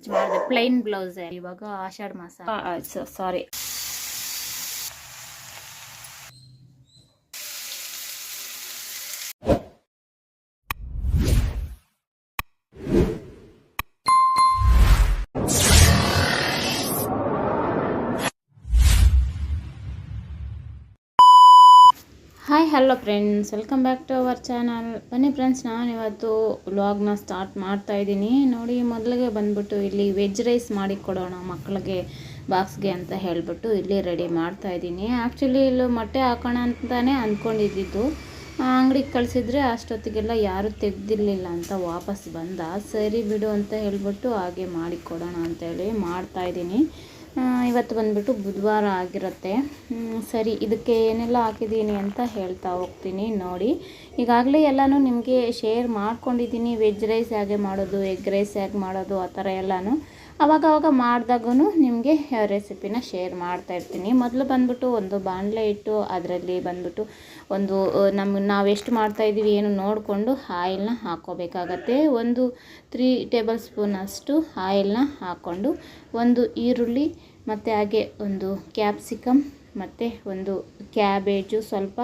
Stitch ಮಾಡಿದೆ, plain blouse. ಇವಾಗ ಆಷಾಢ ಮಾಸ, sorry, hi hello friends, welcome back to our channel. ಬನ್ನಿ ಫ್ರೆಂಡ್ಸ್, ನಾನು ಇವತ್ತು ವ್ಲಾಗ್ನ ಸ್ಟಾರ್ಟ್ ಮಾಡ್ತಾ ಇದ್ದೀನಿ. ನೋಡಿ, ಮೊದಲಿಗೆ ಬಂದ್ಬಿಟ್ಟು ಇಲ್ಲಿ ವೆಜ್ ರೈಸ್ ಮಾಡಿ ಕೊಡೋಣ ಮಕ್ಕಳಿಗೆ ಬಾಕ್ಸ್ಗೆ ಅಂತ ಹೇಳಿಬಿಟ್ಟು ಇಲ್ಲಿ ರೆಡಿ ಮಾಡ್ತಾ ಇದ್ದೀನಿ. ಆ್ಯಕ್ಚುಲಿ ಇಲ್ಲಿ ಮೊಟ್ಟೆ ಹಾಕೋಣ ಅಂತಲೇ ಅಂದ್ಕೊಂಡಿದ್ದು, ಅಂಗಡಿಗೆ ಕಳಿಸಿದ್ರೆ ಅಷ್ಟೊತ್ತಿಗೆಲ್ಲ ಯಾರೂ ತೆಗ್ದಿರಲಿಲ್ಲ ಅಂತ ವಾಪಸ್ ಬಂದ. ಸರಿ ಬಿಡು ಅಂತ ಹೇಳಿಬಿಟ್ಟು ಹಾಗೆ ಮಾಡಿ ಕೊಡೋಣ ಅಂತೇಳಿ ಮಾಡ್ತಾಯಿದ್ದೀನಿ. ಇವತ್ತು ಬಂದುಬಿಟ್ಟು ಬುಧವಾರ ಆಗಿರುತ್ತೆ. ಸರಿ, ಇದಕ್ಕೆ ಏನೆಲ್ಲ ಹಾಕಿದ್ದೀನಿ ಅಂತ ಹೇಳ್ತಾ ಹೋಗ್ತೀನಿ. ನೋಡಿ, ಈಗಾಗಲೇ ಎಲ್ಲನೂ ನಿಮಗೆ ಶೇರ್ ಮಾಡ್ಕೊಂಡಿದ್ದೀನಿ. ವೆಜ್ ರೈಸ್ ಹೇಗೆ ಮಾಡೋದು, ಎಗ್ ರೈಸ್ ಹೇಗೆ ಮಾಡೋದು, ಆ ಥರ ಎಲ್ಲನೂ ಅವಾಗವಾಗ ಮಾಡಿದಾಗೂ ನಿಮಗೆ ರೆಸಿಪಿನ ಶೇರ್ ಮಾಡ್ತಾಯಿರ್ತೀನಿ. ಮೊದಲು ಬಂದುಬಿಟ್ಟು ಒಂದು ಬಾಣಲೆ ಇಟ್ಟು ಅದರಲ್ಲಿ ಬಂದುಬಿಟ್ಟು ಒಂದು ನಾವು ಎಷ್ಟು ಮಾಡ್ತಾಯಿದ್ದೀವಿ ಏನು ನೋಡಿಕೊಂಡು ಆಯಿಲ್ನ ಹಾಕ್ಕೋಬೇಕಾಗತ್ತೆ. ಒಂದು 3 ಟೇಬಲ್ ಸ್ಪೂನ್ ಅಷ್ಟು ಆಯಿಲ್ನ ಹಾಕ್ಕೊಂಡು ಒಂದು ಈರುಳ್ಳಿ ಮತ್ತು ಹಾಗೆ ಒಂದು ಕ್ಯಾಪ್ಸಿಕಮ್ ಮತ್ತು ಒಂದು ಕ್ಯಾಬೇಜು ಸ್ವಲ್ಪ,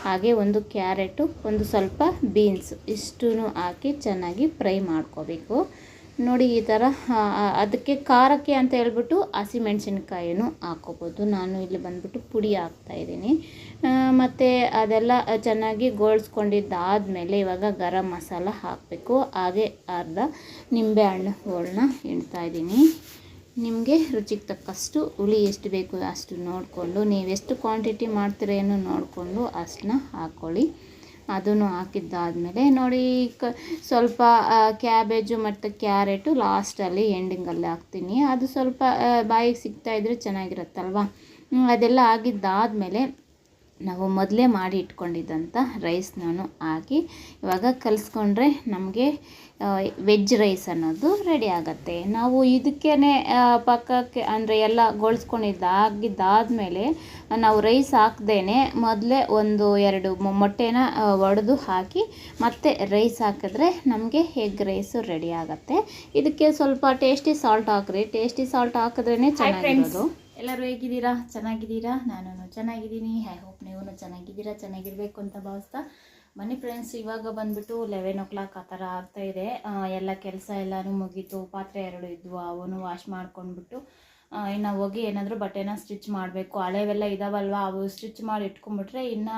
ಹಾಗೆ ಒಂದು ಕ್ಯಾರೆಟು, ಒಂದು ಸ್ವಲ್ಪ ಬೀನ್ಸ್ ಇಷ್ಟೂ ಹಾಕಿ ಚೆನ್ನಾಗಿ ಫ್ರೈ ಮಾಡ್ಕೋಬೇಕು. ನೋಡಿ, ಈ ಥರ. ಅದಕ್ಕೆ ಖಾರಕ್ಕೆ ಅಂತ ಹೇಳ್ಬಿಟ್ಟು ಹಸಿಮೆಣ್ಸಿನ್ಕಾಯಿನೂ ಹಾಕ್ಕೋಬೋದು. ನಾನು ಇಲ್ಲಿ ಬಂದುಬಿಟ್ಟು ಪುಡಿ ಹಾಕ್ತಾಯಿದ್ದೀನಿ. ಮತ್ತು ಅದೆಲ್ಲ ಚೆನ್ನಾಗಿ ಗೋಳಿಸ್ಕೊಂಡಿದ್ದಾದಮೇಲೆ ಇವಾಗ ಗರಂ ಮಸಾಲ ಹಾಕಬೇಕು. ಹಾಗೆ ಅರ್ಧ ನಿಂಬೆಹಣ್ಣುಗಳನ್ನ ಹಿಂಡ್ತಾಯಿದ್ದೀನಿ. ನಿಮಗೆ ರುಚಿಗೆ ತಕ್ಕಷ್ಟು ಹುಳಿ ಎಷ್ಟು ಬೇಕು ಅಷ್ಟು ನೋಡಿಕೊಂಡು, ನೀವೆಷ್ಟು ಕ್ವಾಂಟಿಟಿ ಮಾಡ್ತೀರೇನೋ ನೋಡಿಕೊಂಡು ಅಷ್ಟನ್ನ ಹಾಕ್ಕೊಳ್ಳಿ. ಅದನ್ನು ಹಾಕಿದ್ದಾದಮೇಲೆ ನೋಡಿ, ಸ್ವಲ್ಪ ಕ್ಯಾಬೇಜು ಮತ್ತು ಕ್ಯಾರೆಟು ಲಾಸ್ಟಲ್ಲಿ ಎಂಡಿಂಗಲ್ಲಿ ಹಾಕ್ತೀನಿ. ಅದು ಸ್ವಲ್ಪ ಬಾಯಿಗೆ ಸಿಗ್ತಾಯಿದ್ರೆ ಚೆನ್ನಾಗಿರುತ್ತಲ್ವ. ಅದೆಲ್ಲ ಆಗಿದ್ದಾದಮೇಲೆ ನಾವು ಮೊದಲೇ ಮಾಡಿ ಇಟ್ಕೊಂಡಿದ್ದಂಥ ರೈಸ್ ನಾನು ಹಾಕಿ ಇವಾಗ ಕಲಿಸ್ಕೊಂಡ್ರೆ ನಮಗೆ ವೆಜ್ ರೈಸ್ ಅನ್ನೋದು ರೆಡಿ ಆಗುತ್ತೆ. ನಾವು ಇದಕ್ಕೇ ಪಕ್ಕಕ್ಕೆ ಅಂದರೆ ಎಲ್ಲ ಗೊಳಿಸ್ಕೊಂಡಿದ್ದಾಗಿದ್ದಾದಮೇಲೆ ನಾವು ರೈಸ್ ಹಾಕ್ದೇನೆ ಮೊದಲೇ 1-2 ಮೊಟ್ಟೆನ ಒಡೆದು ಹಾಕಿ ಮತ್ತೆ ರೈಸ್ ಹಾಕಿದ್ರೆ ನಮಗೆ ಎಗ್ ರೈಸು ರೆಡಿ ಆಗುತ್ತೆ. ಇದಕ್ಕೆ ಸ್ವಲ್ಪ ಟೇಸ್ಟಿ ಸಾಲ್ಟ್ ಹಾಕ್ರಿ. ಟೇಸ್ಟಿ ಸಾಲ್ಟ್ ಹಾಕಿದ್ರೇ ಚೆನ್ನಾಗಿರೋದು. ಎಲ್ಲರೂ ಹೇಗಿದ್ದೀರಾ? ಚೆನ್ನಾಗಿದ್ದೀರಾ? ನಾನು ಚೆನ್ನಾಗಿದ್ದೀನಿ. ಐ ಹೋಪ್ ನೀವು ಚೆನ್ನಾಗಿದ್ದೀರಾ, ಚೆನ್ನಾಗಿರಬೇಕು ಅಂತ ಭಾವಿಸ್ತಾ ಬನ್ನಿ ಫ್ರೆಂಡ್ಸ್. ಇವಾಗ ಬಂದುಬಿಟ್ಟು 11 o'clock ಆ ಥರ ಆಗ್ತಾಯಿದೆ. ಎಲ್ಲ ಕೆಲಸ ಎಲ್ಲನೂ ಮುಗೀತು. ಪಾತ್ರೆ 2 ಇದ್ವು, ಅವನು ವಾಶ್ ಮಾಡ್ಕೊಂಡ್ಬಿಟ್ಟು ಇನ್ನು ಹೋಗಿ ಏನಾದರೂ ಬಟ್ಟೆನ ಸ್ಟಿಚ್ ಮಾಡಬೇಕು. ಹಳೆವೆಲ್ಲ ಇದಾವಲ್ವ, ಅವು ಸ್ಟಿಚ್ ಮಾಡಿ ಇಟ್ಕೊಂಡ್ಬಿಟ್ರೆ ಇನ್ನು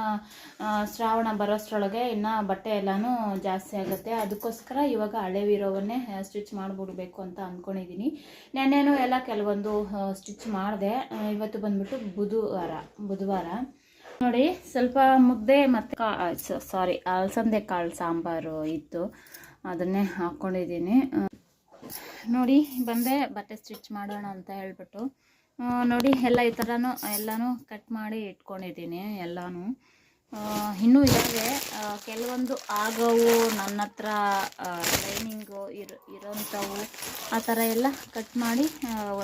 ಶ್ರಾವಣ ಬರೋಷ್ಟರೊಳಗೆ ಇನ್ನು ಬಟ್ಟೆ ಎಲ್ಲನೂ ಜಾಸ್ತಿ ಆಗುತ್ತೆ. ಅದಕ್ಕೋಸ್ಕರ ಇವಾಗ ಹಳೆವಿರೋವನ್ನೇ ಸ್ಟಿಚ್ ಮಾಡಿಬಿಡ್ಬೇಕು ಅಂತ ಅಂದ್ಕೊಂಡಿದ್ದೀನಿ. ನೆನ್ನೆನೂ ಎಲ್ಲ ಕೆಲವೊಂದು ಸ್ಟಿಚ್ ಮಾಡಿದೆ. ಇವತ್ತು ಬಂದುಬಿಟ್ಟು ಬುಧವಾರ. ನೋಡಿ, ಸ್ವಲ್ಪ ಮುದ್ದೆ ಮತ್ತು ಅಲಸಂದೆ ಕಾಳು ಸಾಂಬಾರು ಇತ್ತು, ಅದನ್ನೇ ಹಾಕ್ಕೊಂಡಿದ್ದೀನಿ. ನೋಡಿ, ಬಂದೆ ಬಟ್ಟೆ ಸ್ಟಿಚ್ ಮಾಡೋಣ ಅಂತ ಹೇಳ್ಬಿಟ್ಟು. ನೋಡಿ, ಎಲ್ಲ ಈ ಥರನೂ ಎಲ್ಲನೂ ಕಟ್ ಮಾಡಿ ಇಟ್ಕೊಂಡಿದ್ದೀನಿ. ಎಲ್ಲನೂ ಇನ್ನೂ ಇದ್ದಾವೆ, ಕೆಲವೊಂದು ಆಗವು ನನ್ನ ಹತ್ರ ಲೈನಿಂಗು ಇರೋಂಥವು. ಆ ಥರ ಎಲ್ಲ ಕಟ್ ಮಾಡಿ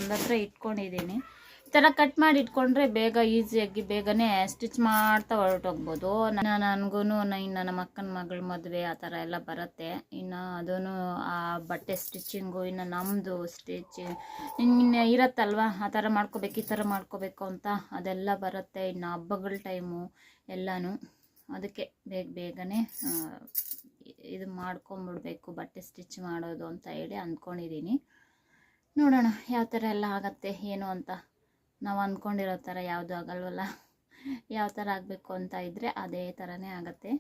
ಒಂದತ್ರ ಇಟ್ಕೊಂಡಿದ್ದೀನಿ. ಈ ಥರ ಕಟ್ ಮಾಡಿ ಇಟ್ಕೊಂಡ್ರೆ ಬೇಗ ಈಸಿಯಾಗಿ ಬೇಗನೆ ಸ್ಟಿಚ್ ಮಾಡ್ತಾ ಹೊರಟೋಗ್ಬೋದು. ನನಗೂ ಇನ್ನು ನಮ್ಮ ಅಕ್ಕನ ಮಗಳ ಮದುವೆ ಆ ಥರ ಎಲ್ಲ ಬರುತ್ತೆ. ಇನ್ನು ಅದೂ ಆ ಬಟ್ಟೆ ಸ್ಟಿಚ್ಚಿಂಗು, ಇನ್ನು ನಮ್ಮದು ಸ್ಟಿಚಿಂಗ್ ಇನ್ನು ಇರುತ್ತಲ್ವ, ಆ ಥರ ಮಾಡ್ಕೋಬೇಕು ಈ ಥರ ಮಾಡ್ಕೋಬೇಕು ಅಂತ ಅದೆಲ್ಲ ಬರುತ್ತೆ. ಇನ್ನು ಹಬ್ಬಗಳ ಟೈಮು ಎಲ್ಲನೂ, ಅದಕ್ಕೆ ಬೇಗನೆ ಇದು ಮಾಡ್ಕೊಂಬಿಡ್ಬೇಕು ಬಟ್ಟೆ ಸ್ಟಿಚ್ ಮಾಡೋದು ಅಂತ ಹೇಳಿ ಅಂದ್ಕೊಂಡಿದ್ದೀನಿ. ನೋಡೋಣ ಯಾವ ಥರ ಎಲ್ಲ ಆಗುತ್ತೆ ಏನು ಅಂತ. ನಾವು ಅಂದ್ಕೊಂಡಿರೋ ಥರ ಯಾವುದು ಆಗಲ್ವಲ್ಲ, ಯಾವ ಥರ ಆಗಬೇಕು ಅಂತ ಇದ್ದರೆ ಅದೇ ಥರನೇ ಆಗುತ್ತೆ.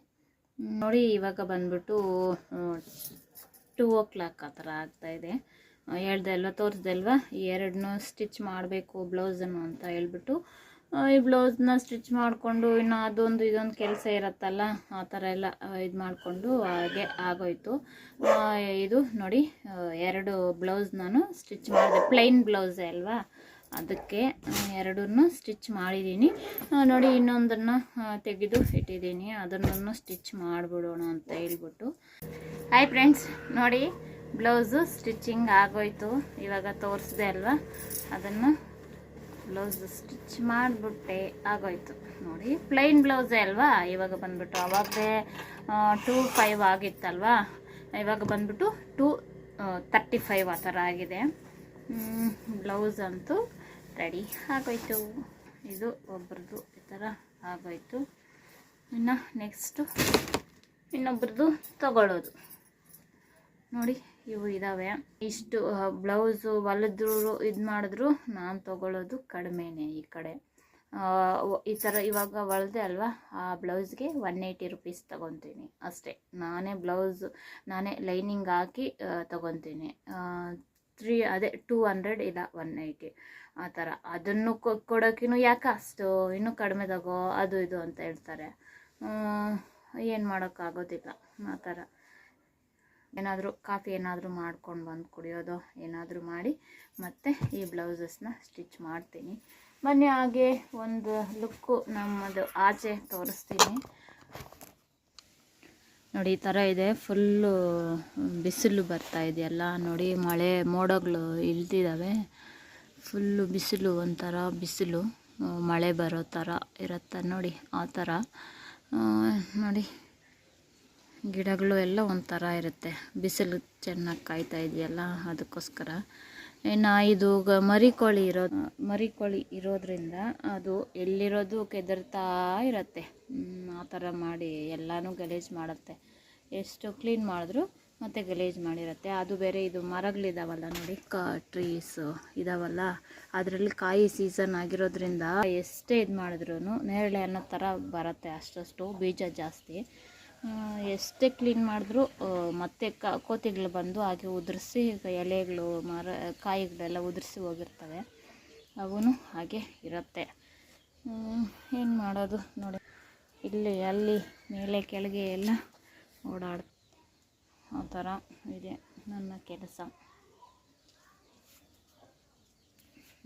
ನೋಡಿ, ಇವಾಗ ಬಂದ್ಬಿಟ್ಟು 2 o'clock ಆ ಥರ ಆಗ್ತಾಯಿದೆ. ಹೇಳ್ದೆ ಅಲ್ವ, ತೋರಿಸ್ದೆ ಅಲ್ವ, ಎರಡನ್ನೂ ಸ್ಟಿಚ್ ಮಾಡಬೇಕು ಬ್ಲೌಸನ್ನು ಅಂತ ಹೇಳ್ಬಿಟ್ಟು ಈ ಬ್ಲೌಸ್ನ ಸ್ಟಿಚ್ ಮಾಡಿಕೊಂಡು ಇನ್ನು ಅದೊಂದು ಇದೊಂದು ಕೆಲಸ ಇರುತ್ತಲ್ಲ, ಆ ಥರ ಎಲ್ಲ ಇದು ಮಾಡಿಕೊಂಡು ಹಾಗೆ ಆಗೋಯ್ತು. ಇದು ನೋಡಿ, 2 ಬ್ಲೌಸ್ ನಾನು ಸ್ಟಿಚ್ ಮಾಡಿದೆ, ಪ್ಲೈನ್ ಬ್ಲೌಸೇ ಅಲ್ವಾ, ಅದಕ್ಕೆ 2 ಸ್ಟಿಚ್ ಮಾಡಿದ್ದೀನಿ. ನೋಡಿ, ಇನ್ನೊಂದನ್ನು ತೆಗೆದು ಇಟ್ಟಿದ್ದೀನಿ, ಅದನ್ನು ಸ್ಟಿಚ್ ಮಾಡಿಬಿಡೋಣ ಅಂತ ಹೇಳ್ಬಿಟ್ಟು. ಹಾಯ್ ಫ್ರೆಂಡ್ಸ್, ನೋಡಿ ಬ್ಲೌಸು ಸ್ಟಿಚಿಂಗ್ ಆಗೋಯ್ತು. ಇವಾಗ ತೋರಿಸ್ದೆ ಅಲ್ವಾ, ಅದನ್ನು ಬ್ಲೌಸ್ ಸ್ಟಿಚ್ ಮಾಡಿಬಿಟ್ಟೆ, ಆಗೋಯ್ತು. ನೋಡಿ, ಪ್ಲೈನ್ ಬ್ಲೌಸೇ ಅಲ್ವಾ. ಇವಾಗ ಬಂದುಬಿಟ್ಟು ಅವಾಗಲೇ 2:05 ಆಗಿತ್ತಲ್ವಾ, ಇವಾಗ ಬಂದುಬಿಟ್ಟು 2:35 ಆ ಥರ ಆಗಿದೆ. ಬ್ಲೌಸ್ ಅಂತೂ ರೆಡಿ ಆಗೋಯ್ತು. ಇದು ಒಬ್ರದ್ದು ಈ ಥರ ಆಗೋಯ್ತು. ಇನ್ನು ನೆಕ್ಸ್ಟು ಇನ್ನೊಬ್ರದ್ದು ತಗೊಳ್ಳೋದು. ನೋಡಿ ಇವು ಇದ್ದಾವೆ. ಇಷ್ಟು ಬ್ಲೌಸು ಹೊಲಿದ್ರು ಇದು ಮಾಡಿದ್ರು ನಾನು ತೊಗೊಳ್ಳೋದು ಕಡಿಮೆನೇ. ಈ ಕಡೆ ಈ ಥರ ಇವಾಗ ಹೊಲ್ದೆ ಅಲ್ವಾ, ಆ ಬ್ಲೌಸ್ಗೆ 180 ರುಪೀಸ್ ತೊಗೊತೀನಿ ಅಷ್ಟೇ. ನಾನೇ ಲೈನಿಂಗ್ ಹಾಕಿ ತೊಗೊತೀನಿ. 200 ಇಲ್ಲ 180 ಆ ಥರ. ಅದನ್ನು ಕೊಡೋಕ್ಕಿನ್ನೂ ಯಾಕೆ ಅಷ್ಟು ಇನ್ನೂ ಕಡಿಮೆ ತಗೋ ಅದು ಇದು ಅಂತ ಹೇಳ್ತಾರೆ. ಏನು ಮಾಡೋಕ್ಕಾಗೋದಿಲ್ಲ. ಆ ಥರ ಏನಾದರೂ ಕಾಫಿ ಏನಾದರೂ ಮಾಡ್ಕೊಂಡು ಬಂದು ಕುಡಿಯೋದು ಏನಾದರೂ ಮಾಡಿ ಮತ್ತೆ ಈ ಬ್ಲೌಸಸ್ನ ಸ್ಟಿಚ್ ಮಾಡ್ತೀನಿ. ಬನ್ನಿ ಹಾಗೆ ಒಂದು ಲುಕ್ಕು ನಮ್ಮದು ಆಚೆ ತೋರಿಸ್ತೀನಿ. ನೋಡಿ ಈ ಥರ ಇದೆ. ಫುಲ್ಲು ಬಿಸಿಲು ಬರ್ತಾ ಇದೆಯಲ್ಲ ನೋಡಿ, ಮಳೆ ಮೋಡಗಳು ಇಳ್ದಿದ್ದಾವೆ. ಫುಲ್ಲು ಬಿಸಿಲು, ಒಂಥರ ಬಿಸಿಲು, ಮಳೆ ಬರೋ ಥರ ಇರುತ್ತೆ ನೋಡಿ. ಆ ಥರ ನೋಡಿ ಗಿಡಗಳು ಎಲ್ಲ ಒಂಥರ ಇರುತ್ತೆ. ಬಿಸಿಲು ಚೆನ್ನಾಗಿ ಕಾಯ್ತಾ ಇದೆಯಲ್ಲ, ಅದಕ್ಕೋಸ್ಕರ. ಇನ್ನು ಇದು ಮರಿಕೋಳಿ ಇರೋದ್ರಿಂದ ಅದು ಎಲ್ಲಿರೋದು ಕೆದರ್ತಾ ಇರುತ್ತೆ. ಆ ಥರ ಮಾಡಿ ಎಲ್ಲನೂ ಗಲೀಜು ಮಾಡುತ್ತೆ. ಎಷ್ಟು ಕ್ಲೀನ್ ಮಾಡಿದ್ರು ಮತ್ತೆ ಗಲೀಜು ಮಾಡಿರುತ್ತೆ. ಅದು ಬೇರೆ ಇದು ಮರಗಳಿದಾವಲ್ಲ ನೋಡಿ, ಟ್ರೀಸು ಇದಾವಲ್ಲ, ಅದರಲ್ಲಿ ಕಾಯಿ ಸೀಸನ್ ಆಗಿರೋದ್ರಿಂದ ಎಷ್ಟೇ ಇದು ಮಾಡಿದ್ರೂ ನೇರಳೆ ಅನ್ನೋ ಥರ ಬರುತ್ತೆ. ಅಷ್ಟು ಬೀಜ ಜಾಸ್ತಿ. ಎಷ್ಟೇ ಕ್ಲೀನ್ ಮಾಡಿದ್ರೂ ಮತ್ತೆ ಕೋತಿಗಳು ಬಂದು ಹಾಗೆ ಉದುರಿಸಿ ಎಲೆಗಳು ಕಾಯಿಗಳೆಲ್ಲ ಉದುರಿಸಿ ಹೋಗಿರ್ತವೆ. ಅವೂ ಹಾಗೆ ಇರುತ್ತೆ. ಏನು ಮಾಡೋದು ನೋಡಿ, ಇಲ್ಲಿ ಅಲ್ಲಿ ಮೇಲೆ ಕೆಳಗೆ ಎಲ್ಲ ಆ ಥರ ಇದೆ ನನ್ನ ಕೆಲಸ.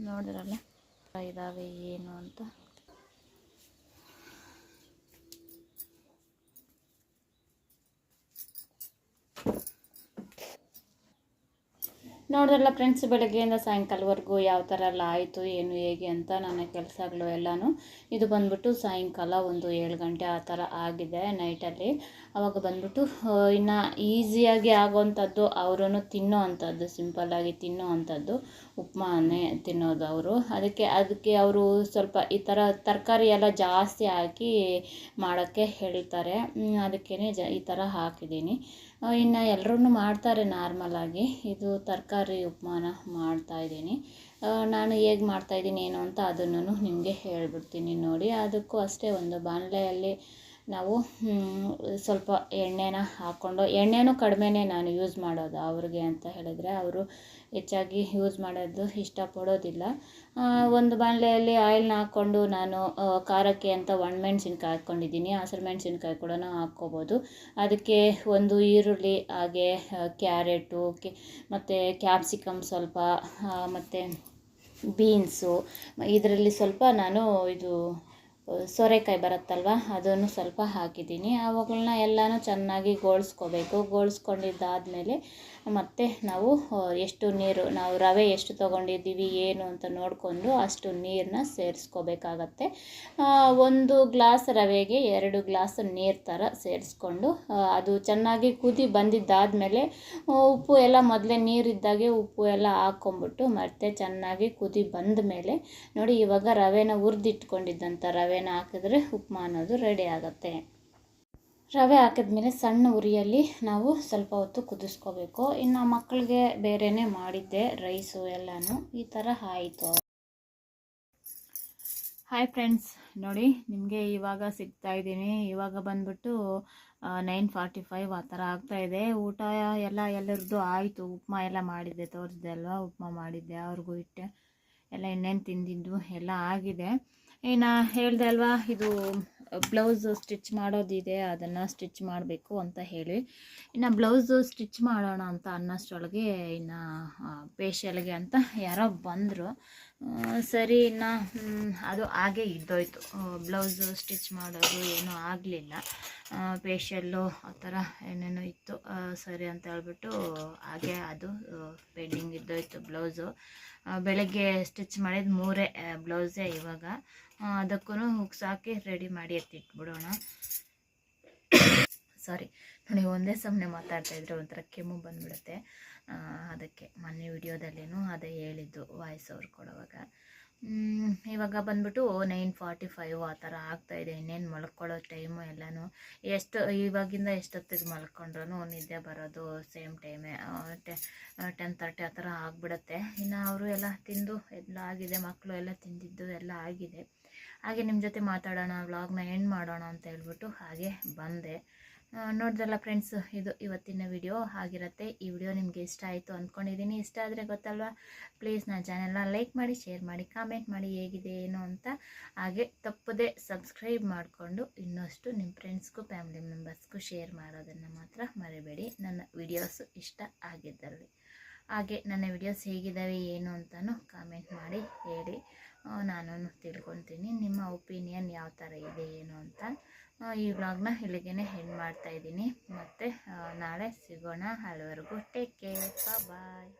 ನೋಡಿದ್ರಲ್ಲ ಇದಾವೆ ಏನು ಅಂತ. ನೋಡಿದ್ರಲ್ಲ ಫ್ರೆಂಡ್ಸ್, ಬೆಳಗ್ಗೆಯಿಂದ ಸಾಯಂಕಾಲವರೆಗೂ ಯಾವ ಥರ ಎಲ್ಲ ಆಯಿತು ಏನು ಹೇಗೆ ಅಂತ ನನ್ನ ಕೆಲಸಗಳು ಎಲ್ಲನೂ. ಇದು ಬಂದ್ಬಿಟ್ಟು ಸಾಯಂಕಾಲ ಒಂದು 7 ಗಂಟೆ ಆ ಥರ ಆಗಿದೆ ನೈಟಲ್ಲಿ. ಆವಾಗ ಬಂದ್ಬಿಟ್ಟು ಇನ್ನು ಈಸಿಯಾಗಿ ಆಗೋವಂಥದ್ದು, ಅವರೂ ತಿನ್ನೋ ಅಂಥದ್ದು, ಸಿಂಪಲ್ಲಾಗಿ ತಿನ್ನೋ ಅಂಥದ್ದು ಉಪ್ಮಾನೇ ತಿನ್ನೋದು ಅವರು. ಅದಕ್ಕೆ ಅವರು ಸ್ವಲ್ಪ ಈ ಥರ ತರಕಾರಿ ಎಲ್ಲ ಜಾಸ್ತಿ ಹಾಕಿ ಮಾಡೋಕ್ಕೆ ಹೇಳ್ತಾರೆ. ಅದಕ್ಕೇ ಈ ಥರ ಹಾಕಿದ್ದೀನಿ. ಇನ್ನು ಎಲ್ಲರೂ ಮಾಡ್ತಾರೆ ನಾರ್ಮಲಾಗಿ. ಇದು ತರಕಾರಿ ಉಪ್ಮಾನ ಮಾಡ್ತಾಯಿದ್ದೀನಿ. ನಾನು ಹೇಗೆ ಮಾಡ್ತಾಯಿದ್ದೀನಿ ಏನು ಅಂತ ಅದನ್ನು ನಿಮಗೆ ಹೇಳ್ಬಿಡ್ತೀನಿ ನೋಡಿ. ಅದಕ್ಕೂ ಅಷ್ಟೇ, ಒಂದು ಬಾಣಲೆಯಲ್ಲಿ ನಾವು ಸ್ವಲ್ಪ ಎಣ್ಣೆನ ಹಾಕ್ಕೊಂಡು, ಎಣ್ಣೆನೂ ಕಡಿಮೆನೇ ನಾನು ಯೂಸ್ ಮಾಡೋದು ಅವ್ರಿಗೆ ಅಂತ ಹೇಳಿದರೆ. ಅವರು ಹೆಚ್ಚಾಗಿ ಯೂಸ್ ಮಾಡೋದು ಇಷ್ಟಪಡೋದಿಲ್ಲ. ಒಂದು ಬಾಣಲೆಯಲ್ಲಿ ಆಯಿಲ್ನ ಹಾಕ್ಕೊಂಡು ನಾನು ಖಾರಕ್ಕೆ ಅಂತ ಒಣಮೆಣ್ಸಿನ್ಕಾಯಿ ಹಾಕ್ಕೊಂಡಿದ್ದೀನಿ. ಹಸಿರು ಮೆಣಸಿನ್ಕಾಯಿ ಕೂಡ ಹಾಕ್ಕೋಬೋದು. ಅದಕ್ಕೆ ಒಂದು ಈರುಳ್ಳಿ, ಹಾಗೆ ಕ್ಯಾರೆಟು, ಮತ್ತು ಕ್ಯಾಪ್ಸಿಕಮ್ ಸ್ವಲ್ಪ, ಮತ್ತು ಬೀನ್ಸು, ಇದರಲ್ಲಿ ಸ್ವಲ್ಪ ನಾನು ಇದು ಸೋರೆಕಾಯಿ ಬರುತ್ತಲ್ವ, ಅದನ್ನು ಸ್ವಲ್ಪ ಹಾಕಿದ್ದೀನಿ. ಅವುಗಳನ್ನ ಎಲ್ಲನೂ ಚೆನ್ನಾಗಿ ಗೋಳಿಸ್ಕೊಂಡಿದ್ದಾದಮೇಲೆ ಮತ್ತು ನಾವು ಎಷ್ಟು ನೀರು, ನಾವು ರವೆ ಎಷ್ಟು ತೊಗೊಂಡಿದ್ದೀವಿ ಏನು ಅಂತ ನೋಡಿಕೊಂಡು ಅಷ್ಟು ನೀರನ್ನ ಸೇರಿಸ್ಕೋಬೇಕಾಗತ್ತೆ. 1 ಗ್ಲಾಸ್ ರವೆಗೆ 2 ಗ್ಲಾಸ್ ನೀರು ಥರ ಸೇರಿಸ್ಕೊಂಡು ಅದು ಚೆನ್ನಾಗಿ ಕುದಿ ಬಂದಿದ್ದಾದಮೇಲೆ ಉಪ್ಪು ಎಲ್ಲ ಮೊದಲೇ ನೀರಿದ್ದಾಗೆ ಉಪ್ಪು ಎಲ್ಲ ಹಾಕ್ಕೊಂಬಿಟ್ಟು ಮತ್ತೆ ಚೆನ್ನಾಗಿ ಕುದಿ ಬಂದ ಮೇಲೆ ನೋಡಿ, ಇವಾಗ ರವೆನ ಹುರಿದಿಟ್ಕೊಂಡಿದ್ದಂಥ ರವೆನ ಹಾಕಿದ್ರೆ ಉಪ್ಮಾ ಅನ್ನೋದು ರೆಡಿ ಆಗುತ್ತೆ. ರವೆ ಹಾಕಿದ್ಮೇಲೆ ಸಣ್ಣ ಉರಿಯಲ್ಲಿ ನಾವು ಸ್ವಲ್ಪ ಹೊತ್ತು ಕುದಿಸ್ಕೋಬೇಕು. ಇನ್ನು ಮಕ್ಕಳಿಗೆ ಬೇರೆಯೇ ಮಾಡಿದ್ದೆ ರೈಸು ಎಲ್ಲನೂ. ಈ ಥರ ಆಯಿತು. ಹಾಯ್ ಫ್ರೆಂಡ್ಸ್, ನೋಡಿ ನಿಮಗೆ ಇವಾಗ ಸಿಗ್ತಾಯಿದ್ದೀನಿ. ಇವಾಗ ಬಂದ್ಬಿಟ್ಟು 9:45 ಆ ಥರ ಆಗ್ತಾಯಿದೆ. ಊಟ ಎಲ್ಲರದ್ದು ಆಯಿತು. ಉಪ್ಮಾ ಎಲ್ಲ ಮಾಡಿದ್ದೆ, ತೋರಿಸಿದೆ ಅಲ್ವಾ, ಉಪ್ಮಾ ಮಾಡಿದ್ದೆ, ಅವ್ರಿಗೂ ಇಟ್ಟೆ. ಎಲ್ಲ ಇನ್ನೇನು ತಿಂದಿದ್ದು ಎಲ್ಲ ಆಗಿದೆ. ಇನ್ನು ಹೇಳಿದೆ ಅಲ್ವಾ, ಇದು ಬ್ಲೌಸ್ ಸ್ಟಿಚ್ ಮಾಡೋದಿದೆ, ಅದನ್ನು ಸ್ಟಿಚ್ ಮಾಡಬೇಕು ಅಂತ ಹೇಳಿ. ಇನ್ನು ಬ್ಲೌಸು ಸ್ಟಿಚ್ ಮಾಡೋಣ ಅಂತ ಅನ್ನೋಷ್ಟರೊಳಗೆ ಇನ್ನು ಫೇಶಿಯಲ್ಗೆ ಅಂತ ಯಾರೋ ಬಂದರು. ಸರಿ, ಇನ್ನು ಅದು ಹಾಗೆ ಇದ್ದೋಯ್ತು. ಬ್ಲೌಸು ಸ್ಟಿಚ್ ಮಾಡೋದು ಏನೂ ಆಗಲಿಲ್ಲ. ಫೇಶಿಯಲ್ಲು ಆ ಥರ ಏನೇನೋ ಇತ್ತು. ಸರಿ ಅಂತ ಹೇಳ್ಬಿಟ್ಟು ಹಾಗೆ ಅದು ಪೆಂಡಿಂಗ್ ಇದ್ದೋಯ್ತು ಬ್ಲೌಸು. ಬೆಳಗ್ಗೆ ಸ್ಟಿಚ್ ಮಾಡಿದ 3 ಬ್ಲೌಸೇ ಇವಾಗ. ಅದಕ್ಕೂ ಹುಕ್ಸ್ ಹಾಕಿ ರೆಡಿ ಮಾಡಿ ಎತ್ತಿಟ್ಬಿಡೋಣ. ಸಾರಿ ನೋಡಿ, ಒಂದೇ ಸಮನೆ ಮಾತಾಡ್ತಾಯಿದ್ರೆ ಒಂಥರ ಕೆಮ್ಮು ಬಂದುಬಿಡುತ್ತೆ. ಅದಕ್ಕೆ ಮೊನ್ನೆ ವಿಡಿಯೋದಲ್ಲೇನು ಅದೇ ಹೇಳಿದ್ದು ವಾಯ್ಸ್ ಓವರ್ ಕೊಡುವಾಗ. ಇವಾಗ ಬಂದ್ಬಿಟ್ಟು 9:45 ಆ ಥರ ಆಗ್ತಾಯಿದೆ. ಇನ್ನೇನು ಮಲ್ಕೊಳ್ಳೋ ಟೈಮು ಎಲ್ಲನೂ. ಇವಾಗಿಂದ ಎಷ್ಟೊತ್ತಿಗೆ ಮಲ್ಕೊಂಡ್ರೂ ನಿದ್ದೆ ಬರೋದು ಸೇಮ್ ಟೈಮೇ 10:30 ಆ ಥರ ಆಗಿಬಿಡುತ್ತೆ. ಇನ್ನು ಅವರು ಎಲ್ಲ ತಿಂದು ಎಲ್ಲ ಆಗಿದೆ, ಮಕ್ಕಳು ಎಲ್ಲ ತಿಂದಿದ್ದು ಎಲ್ಲ ಆಗಿದೆ. ಹಾಗೆ ನಿಮ್ಮ ಜೊತೆ ಮಾತಾಡೋಣ, ವ್ಲಾಗ್ನ ಎಂಡ್ ಮಾಡೋಣ ಅಂತ ಹೇಳ್ಬಿಟ್ಟು ಹಾಗೆ ಬಂದೆ. ನೋಡಿದ್ರಲ್ಲ ಫ್ರೆಂಡ್ಸ್, ಇದು ಇವತ್ತಿನ ವಿಡಿಯೋ ಆಗಿರುತ್ತೆ. ಈ ವಿಡಿಯೋ ನಿಮಗೆ ಇಷ್ಟ ಆಯಿತು ಅಂದ್ಕೊಂಡಿದ್ದೀನಿ. ಇಷ್ಟ ಆದರೆ ಗೊತ್ತಲ್ವಾ, ಪ್ಲೀಸ್ ನನ್ನ ಚಾನೆಲ್ನ ಲೈಕ್ ಮಾಡಿ, ಶೇರ್ ಮಾಡಿ, ಕಾಮೆಂಟ್ ಮಾಡಿ ಹೇಗಿದೆ ಏನು ಅಂತ. ಹಾಗೆ ತಪ್ಪದೆ ಸಬ್ಸ್ಕ್ರೈಬ್ ಮಾಡಿಕೊಂಡು ಇನ್ನಷ್ಟು ನಿಮ್ಮ ಫ್ರೆಂಡ್ಸ್ಗೂ ಫ್ಯಾಮಿಲಿ ಮೆಂಬರ್ಸ್ಗೂ ಶೇರ್ ಮಾಡೋದನ್ನು ಮಾತ್ರ ಮರಿಬೇಡಿ, ನನ್ನ ವಿಡಿಯೋಸು ಇಷ್ಟ ಆಗಿದ್ದಲ್ಲಿ. ಹಾಗೆ ನನ್ನ ವಿಡಿಯೋಸ್ ಹೇಗಿದ್ದಾವೆ ಏನು ಅಂತಲೂ ಕಾಮೆಂಟ್ ಮಾಡಿ ಹೇಳಿ, ನಾನು ತಿಳ್ಕೊತೀನಿ ನಿಮ್ಮ ಒಪಿನಿಯನ್ ಯಾವ ಥರ ಇದೆ ಏನು ಅಂತ. ಈ ವ್ಲಾಗ್ನ ಇಲ್ಲಿಗೆ ಎಂಡ್ ಮಾಡ್ತಾಯಿದ್ದೀನಿ. ಮತ್ತು ನಾಳೆ ಸಿಗೋಣ. ಅಲ್ಲಿವರೆಗೂ ಟೇಕ್ ಕೇರ್, ಬಾಯ್.